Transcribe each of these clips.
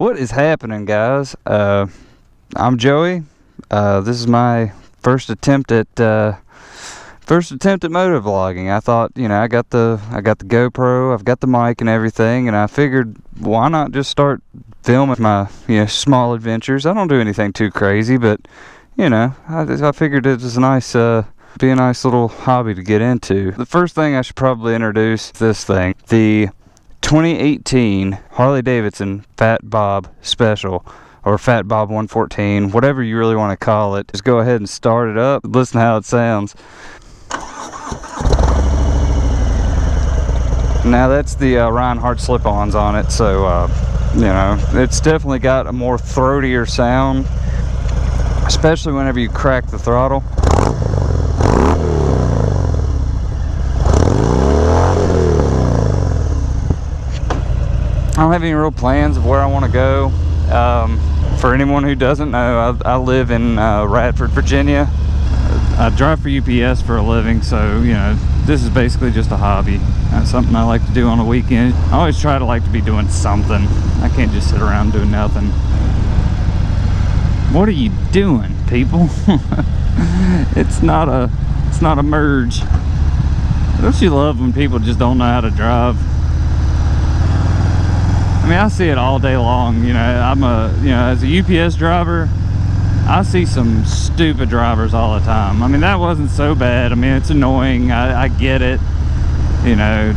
What is happening, guys? I'm Joey. This is my first attempt at motovlogging. I thought, you know, I got the GoPro, I've got the mic and everything, and I figured, why not just start filming my, small adventures. I don't do anything too crazy, but I figured it was a nice be a nice little hobby to get into. The first thing I should probably introduce is this thing, the 2018 Harley Davidson FatBob Special, or FatBob 114, whatever you really want to call it. Just go ahead and start it up. Listen to how it sounds. Now that's the Reinhardt slip-ons on it, so it's definitely got a more throatier sound, especially whenever you crack the throttle. I don't have any real plans of where I want to go. For anyone who doesn't know, I live in Radford, Virginia. I drive for UPS for a living, so this is basically just a hobby. Something I like to do on a weekend. I always try to like to be doing something. I can't just sit around doing nothing. What are you doing, people? It's not a merge. Don't you love when people just don't know how to drive? I mean, I see it all day long. As a UPS driver, I see some stupid drivers all the time. I mean, that wasn't so bad. I mean, it's annoying. I get it.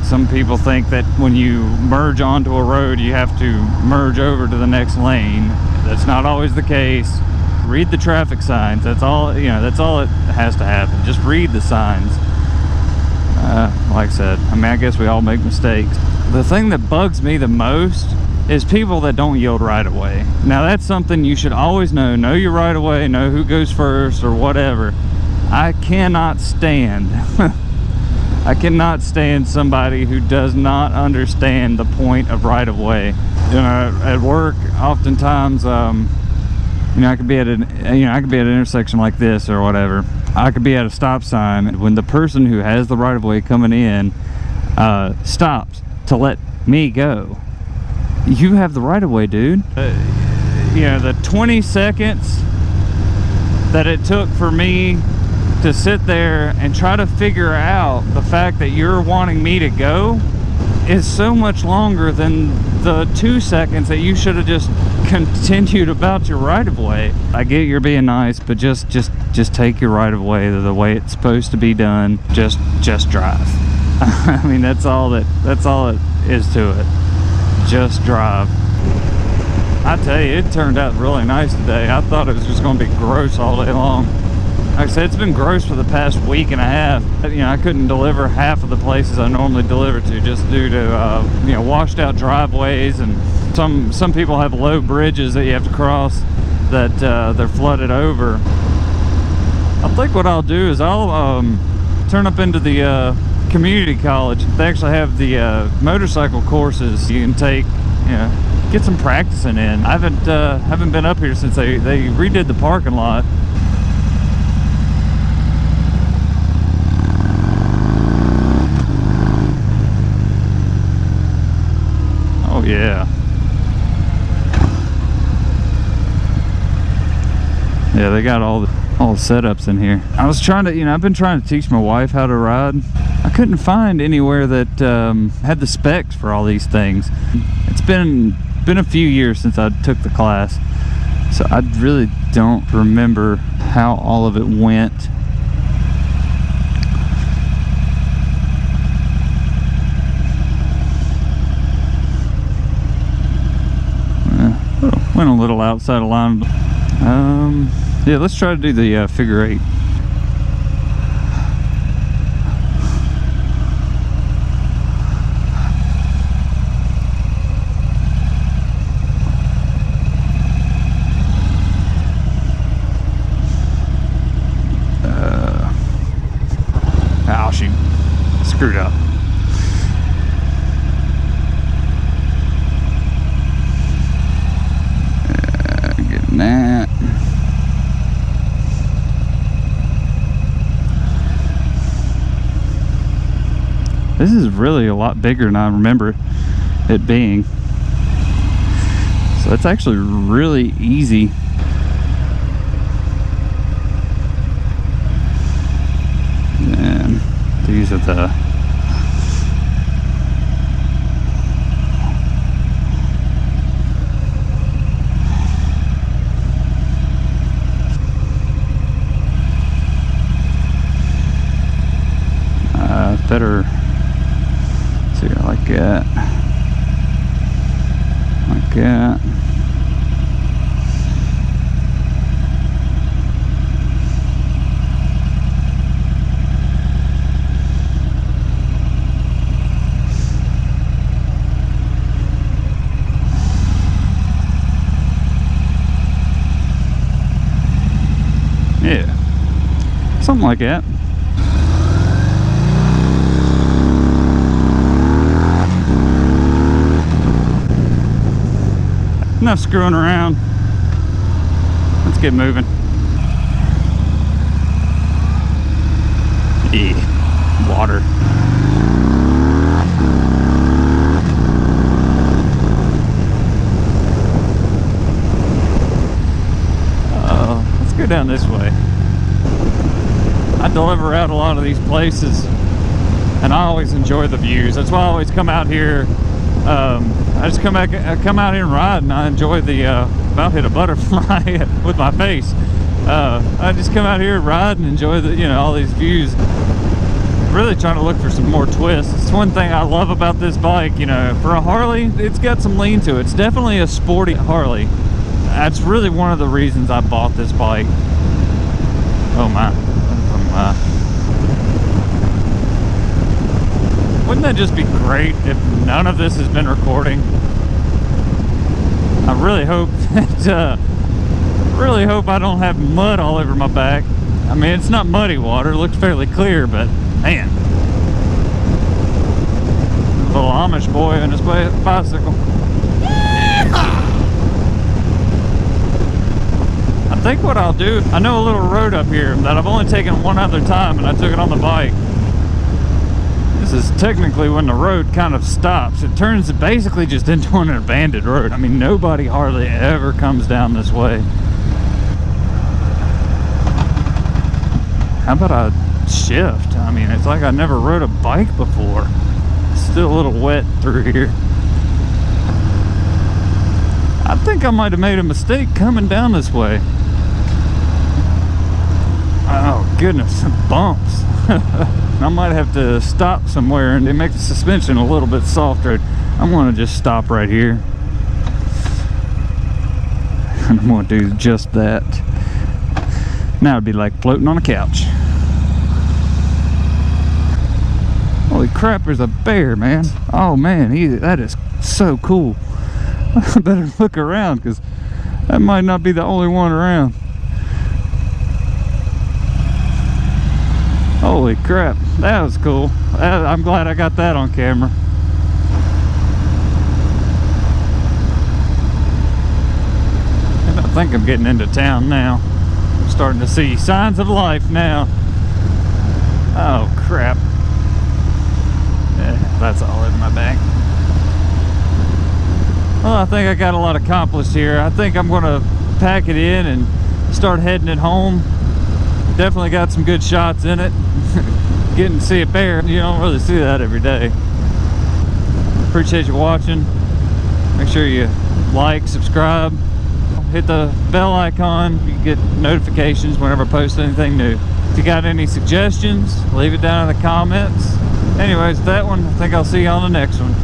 Some people think that when you merge onto a road, you have to merge over to the next lane. That's not always the case. Read the traffic signs. That's all, that's all it has to happen. Just read the signs. Like I said, I mean, I guess we all make mistakes. The thing that bugs me the most is people that don't yield right away. Now, that's something you should always know. Know your right away, know who goes first or whatever. I cannot stand I cannot stand somebody who does not understand the point of right of way. At work, oftentimes, I could be at an intersection like this or whatever. I could be at a stop sign when the person who has the right of way coming in stops to let me go. You have the right of way, dude. The 20 seconds that it took for me to sit there and try to figure out the fact that you're wanting me to go is so much longer than the 2 seconds that you should have just continued about your right of way. I get you're being nice, but just take your right of way the way it's supposed to be done. Just drive. I mean, that's all it is to it. Just drive. I tell you, it turned out really nice today. I thought it was just going to be gross all day long. Like I said, it's been gross for the past week and a half. I couldn't deliver half of the places I normally deliver to just due to washed out driveways, and some people have low bridges that you have to cross that they're flooded over. I think what I'll do is I'll turn up into the community college. They actually have the motorcycle courses you can take, get some practicing in. I haven't been up here since they redid the parking lot. Oh yeah. Yeah, they got all the setups in here. I was trying to, I've been trying to teach my wife how to ride. I couldn't find anywhere that had the specs for all these things. It's been a few years since I took the class, so I really don't remember how all of it went. Went a little outside of line. Yeah, let's try to do the figure eight. Oh shoot, screwed up. Getting that. This is really a lot bigger than I remember it being. So it's actually really easy. And these are the better. See, like that. Like that. Yeah. Something like that. Enough screwing around. Let's get moving. Water. Let's go down this way. I deliver out a lot of these places, and I always enjoy the views. That's why I always come out here. I just come out here and ride, and I enjoy the about hit a butterfly with my face. I just come out here and ride and enjoy the, you know, all these views. Really trying to look for some more twists. It's one thing I love about this bike, you know, for a Harley, it's got some lean to it. It's definitely a sporty Harley. That's really one of the reasons I bought this bike. Oh my. Wouldn't that just be great if none of this has been recording? I really hope that, really hope I don't have mud all over my back. I mean, it's not muddy water, it looks fairly clear, but man. Little Amish boy on his bicycle. I think what I'll do, I know a little road up here that I've only taken one other time, and I took it on the bike. This is technically when the road kind of stops. It turns basically just into an abandoned road. I mean, nobody hardly ever comes down this way. How about I shift? I mean, it's like I never rode a bike before. It's still a little wet through here. I think I might have made a mistake coming down this way. Oh goodness, bumps. I might have to stop somewhere and make the suspension a little bit softer. I'm going to just stop right here. And I'm going to do just that. Now it'd be like floating on a couch. Holy crap, there's a bear, man. Oh man, that is so cool. I better look around because that might not be the only one around. Holy crap, that was cool. I'm glad I got that on camera. And I think I'm getting into town now. I'm starting to see signs of life now. Oh crap. Yeah, that's all in my back. Well, I think I got a lot accomplished here. I think I'm going to pack it in and start heading it home. Definitely got some good shots in it. Getting to see a bear, you don't really see that every day. Appreciate you watching. Make sure you like, subscribe, hit the bell icon. You get notifications whenever I post anything new. If you got any suggestions, leave it down in the comments. Anyways, that one, I think I'll see you on the next one.